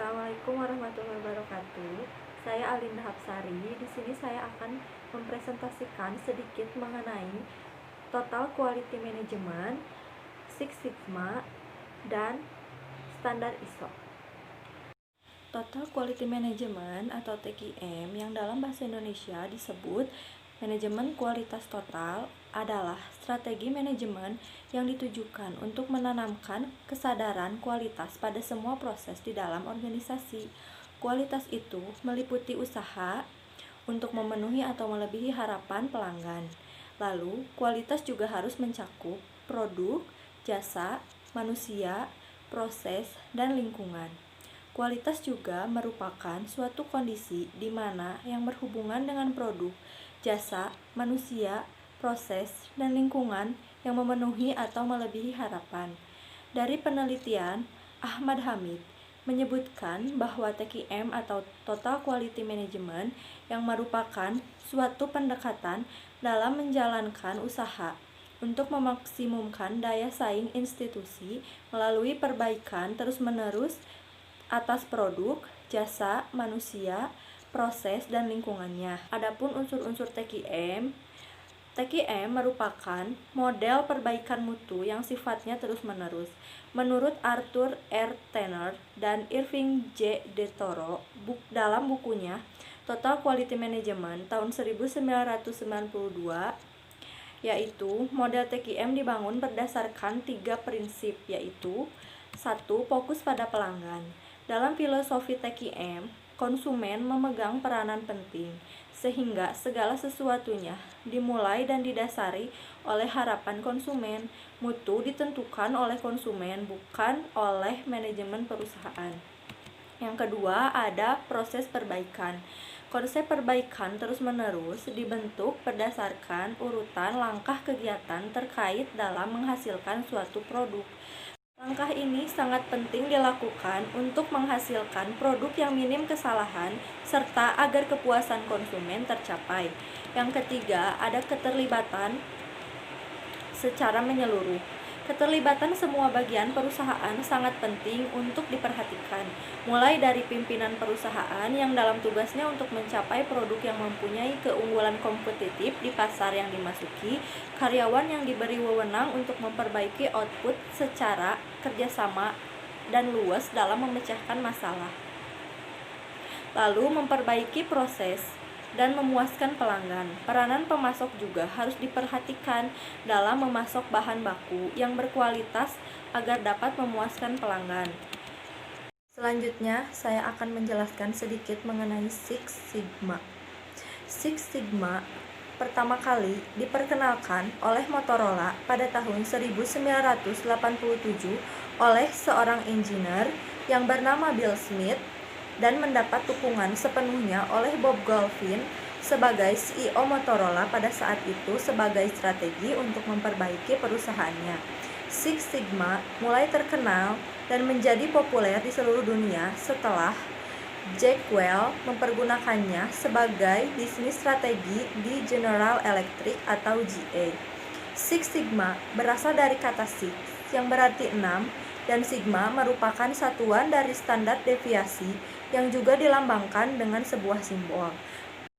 Assalamualaikum warahmatullahi wabarakatuh. Saya Alinda Hapsari. Di sini saya akan mempresentasikan sedikit mengenai Total Quality Management, Six Sigma, dan standar ISO. Total Quality Management atau TQM yang dalam bahasa Indonesia disebut manajemen kualitas total adalah strategi manajemen yang ditujukan untuk menanamkan kesadaran kualitas pada semua proses di dalam organisasi. Kualitas itu meliputi usaha untuk memenuhi atau melebihi harapan pelanggan. Lalu, kualitas juga harus mencakup produk, jasa, manusia, proses, dan lingkungan. Kualitas juga merupakan suatu kondisi di mana yang berhubungan dengan produk, jasa, manusia, proses, dan lingkungan yang memenuhi atau melebihi harapan. Dari penelitian, Ahmad Hamid menyebutkan bahwa TQM atau Total Quality Management yang merupakan suatu pendekatan dalam menjalankan usaha untuk memaksimumkan daya saing institusi melalui perbaikan terus-menerus atas produk, jasa, manusia, proses, dan lingkungannya. Adapun unsur-unsur TQM merupakan model perbaikan mutu yang sifatnya terus-menerus. Menurut Arthur R. Tanner dan Irving J. De Toro dalam bukunya Total Quality Management tahun 1992, yaitu model TQM dibangun berdasarkan 3 prinsip, yaitu 1. Fokus pada pelanggan. Dalam filosofi TQM, konsumen memegang peranan penting, sehingga segala sesuatunya dimulai dan didasari oleh harapan konsumen. Mutu ditentukan oleh konsumen, bukan oleh manajemen perusahaan. Yang kedua, ada proses perbaikan. Konsep perbaikan terus-menerus dibentuk berdasarkan urutan langkah kegiatan terkait dalam menghasilkan suatu produk. Langkah ini sangat penting dilakukan untuk menghasilkan produk yang minim kesalahan serta agar kepuasan konsumen tercapai. Yang ketiga, ada keterlibatan secara menyeluruh. Keterlibatan semua bagian perusahaan sangat penting untuk diperhatikan, mulai dari pimpinan perusahaan yang dalam tugasnya untuk mencapai produk yang mempunyai keunggulan kompetitif di pasar yang dimasuki, karyawan yang diberi wewenang untuk memperbaiki output secara kerjasama dan luas dalam memecahkan masalah. Lalu memperbaiki proses dan memuaskan pelanggan. Peranan pemasok juga harus diperhatikan dalam memasok bahan baku yang berkualitas agar dapat memuaskan pelanggan. Selanjutnya, saya akan menjelaskan sedikit mengenai Six Sigma. Six Sigma pertama kali diperkenalkan oleh Motorola pada tahun 1987 oleh seorang engineer yang bernama Bill Smith dan mendapat dukungan sepenuhnya oleh Bob Gelfand sebagai CEO Motorola pada saat itu sebagai strategi untuk memperbaiki perusahaannya. Six Sigma mulai terkenal dan menjadi populer di seluruh dunia setelah Jack Welch mempergunakannya sebagai bisnis strategi di General Electric atau GE. Six Sigma berasal dari kata six yang berarti 6 dan sigma merupakan satuan dari standar deviasi yang juga dilambangkan dengan sebuah simbol.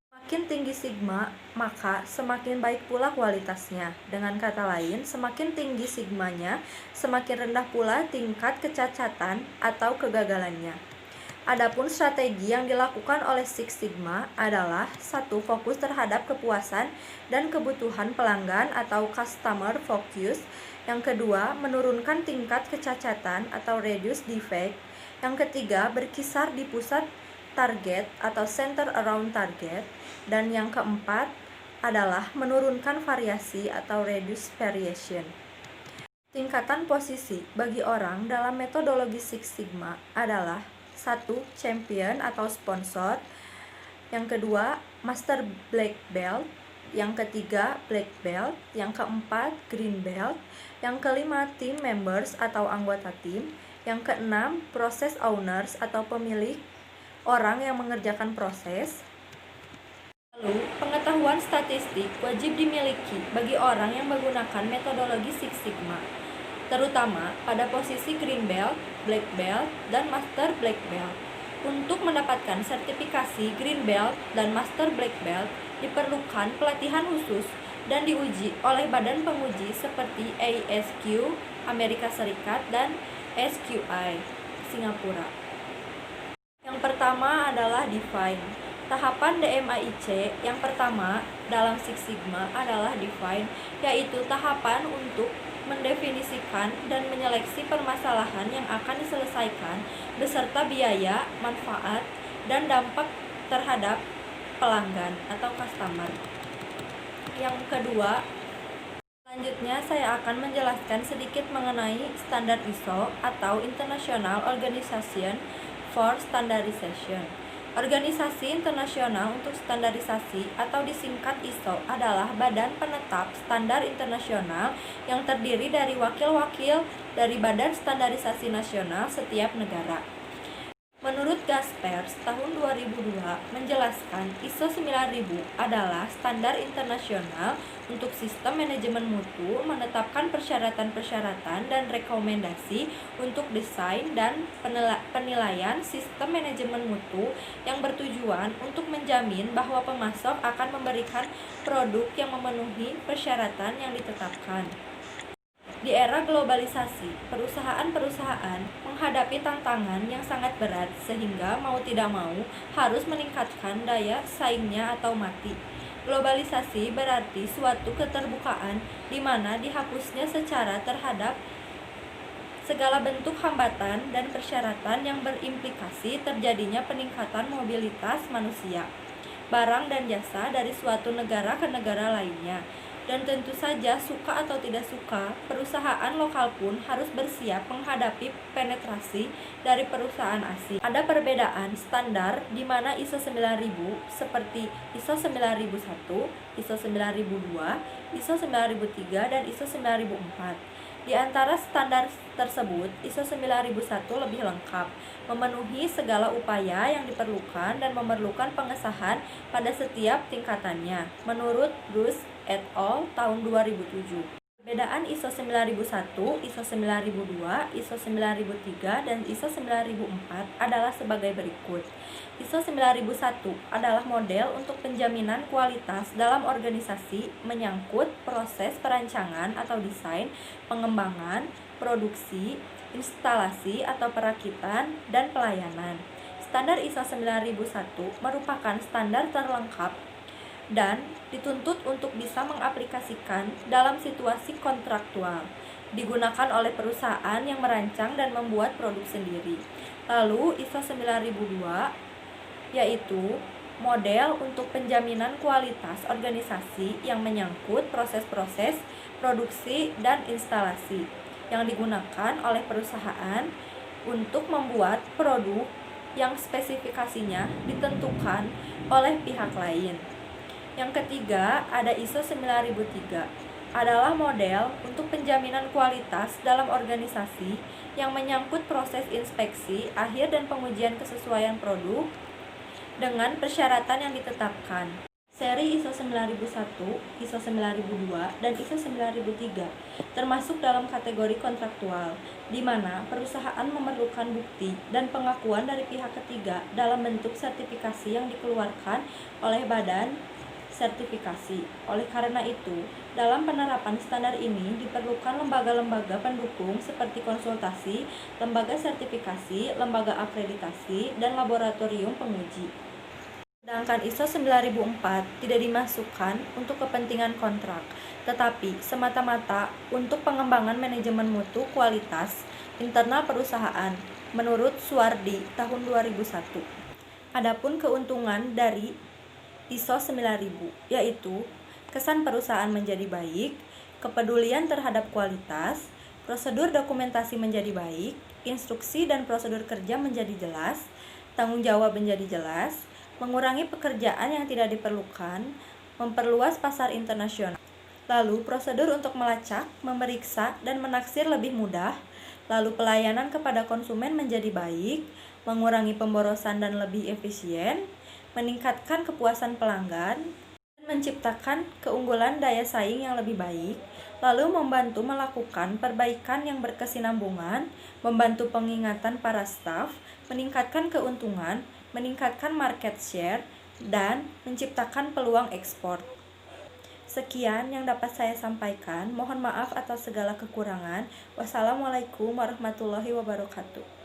Semakin tinggi sigma, maka semakin baik pula kualitasnya. Dengan kata lain, semakin tinggi sigmanya, semakin rendah pula tingkat kecacatan atau kegagalannya. Adapun strategi yang dilakukan oleh Six Sigma adalah 1. Fokus terhadap kepuasan dan kebutuhan pelanggan atau customer focus. Yang kedua, menurunkan tingkat kecacatan atau reduce defect. Yang ketiga, berkisar di pusat target atau center around target. Dan yang keempat adalah menurunkan variasi atau reduce variation. Tingkatan posisi bagi orang dalam metodologi Six Sigma adalah 1. Champion atau sponsor. Yang kedua, Master Black Belt. Yang ketiga, Black Belt. Yang keempat, Green Belt. Yang kelima, Team Members atau anggota tim. Yang keenam, Process Owners atau pemilik orang yang mengerjakan proses. Lalu, pengetahuan statistik wajib dimiliki bagi orang yang menggunakan metodologi Six Sigma, terutama pada posisi Green Belt, Black Belt, dan Master Black Belt. Untuk mendapatkan sertifikasi Green Belt dan Master Black Belt, diperlukan pelatihan khusus dan diuji oleh badan penguji seperti ASQ Amerika Serikat dan SQI Singapura. Yang pertama adalah Define. Tahapan DMAIC yang pertama dalam Six Sigma adalah Define, yaitu tahapan untuk mendefinisikan dan menyeleksi permasalahan yang akan diselesaikan beserta biaya, manfaat, dan dampak terhadap pelanggan atau customer. Yang kedua, selanjutnya saya akan menjelaskan sedikit mengenai standar ISO atau International Organization for Standardization. Organisasi internasional untuk standarisasi atau disingkat ISO adalah badan penetap standar internasional yang terdiri dari wakil-wakil dari Badan Standarisasi Nasional setiap negara. Menurut Gaspers, tahun 2002 menjelaskan ISO 9000 adalah standar internasional untuk sistem manajemen mutu, menetapkan persyaratan-persyaratan dan rekomendasi untuk desain dan penilaian sistem manajemen mutu yang bertujuan untuk menjamin bahwa pemasok akan memberikan produk yang memenuhi persyaratan yang ditetapkan. Di era globalisasi, perusahaan-perusahaan menghadapi tantangan yang sangat berat sehingga mau tidak mau harus meningkatkan daya saingnya atau mati. Globalisasi berarti suatu keterbukaan di mana dihapusnya secara terhadap segala bentuk hambatan dan persyaratan yang berimplikasi terjadinya peningkatan mobilitas manusia, barang dan jasa dari suatu negara ke negara lainnya. Dan tentu saja, suka atau tidak suka, perusahaan lokal pun harus bersiap menghadapi penetrasi dari perusahaan asing. Ada perbedaan standar di mana ISO 9000 seperti ISO 9001, ISO 9002, ISO 9003, dan ISO 9004. Di antara standar tersebut, ISO 9001 lebih lengkap, memenuhi segala upaya yang diperlukan dan memerlukan pengesahan pada setiap tingkatannya, menurut Bruce et al. Tahun 2007. Perbedaan ISO 9001, ISO 9002, ISO 9003, dan ISO 9004 adalah sebagai berikut. ISO 9001 adalah model untuk penjaminan kualitas dalam organisasi menyangkut proses perancangan atau desain, pengembangan, produksi, instalasi atau perakitan, dan pelayanan. Standar ISO 9001 merupakan standar terlengkap dan dituntut untuk bisa mengaplikasikan dalam situasi kontraktual, digunakan oleh perusahaan yang merancang dan membuat produk sendiri. Lalu ISO 9002 yaitu model untuk penjaminan kualitas organisasi yang menyangkut proses-proses produksi dan instalasi yang digunakan oleh perusahaan untuk membuat produk yang spesifikasinya ditentukan oleh pihak lain. Yang ketiga, ada ISO 9003, adalah model untuk penjaminan kualitas dalam organisasi yang menyangkut proses inspeksi akhir dan pengujian kesesuaian produk dengan persyaratan yang ditetapkan. Seri ISO 9001, ISO 9002, dan ISO 9003 termasuk dalam kategori kontraktual, di mana perusahaan memerlukan bukti dan pengakuan dari pihak ketiga dalam bentuk sertifikasi yang dikeluarkan oleh badan sertifikasi. Oleh karena itu, dalam penerapan standar ini diperlukan lembaga-lembaga pendukung seperti konsultasi, lembaga sertifikasi, lembaga akreditasi, dan laboratorium penguji. Sedangkan ISO 9004 tidak dimasukkan untuk kepentingan kontrak, tetapi semata-mata untuk pengembangan manajemen mutu kualitas internal perusahaan menurut Suwardi tahun 2001. Adapun keuntungan dari ISO 9000 yaitu kesan perusahaan menjadi baik, kepedulian terhadap kualitas, prosedur dokumentasi menjadi baik, instruksi dan prosedur kerja menjadi jelas, tanggung jawab menjadi jelas, mengurangi pekerjaan yang tidak diperlukan, memperluas pasar internasional. Lalu prosedur untuk melacak, memeriksa, dan menaksir lebih mudah. Lalu pelayanan kepada konsumen menjadi baik, mengurangi pemborosan dan lebih efisien, meningkatkan kepuasan pelanggan, dan menciptakan keunggulan daya saing yang lebih baik, lalu membantu melakukan perbaikan yang berkesinambungan, membantu pengingatan para staf, meningkatkan keuntungan, meningkatkan market share, dan menciptakan peluang ekspor. Sekian yang dapat saya sampaikan. Mohon maaf atas segala kekurangan. Wassalamualaikum warahmatullahi wabarakatuh.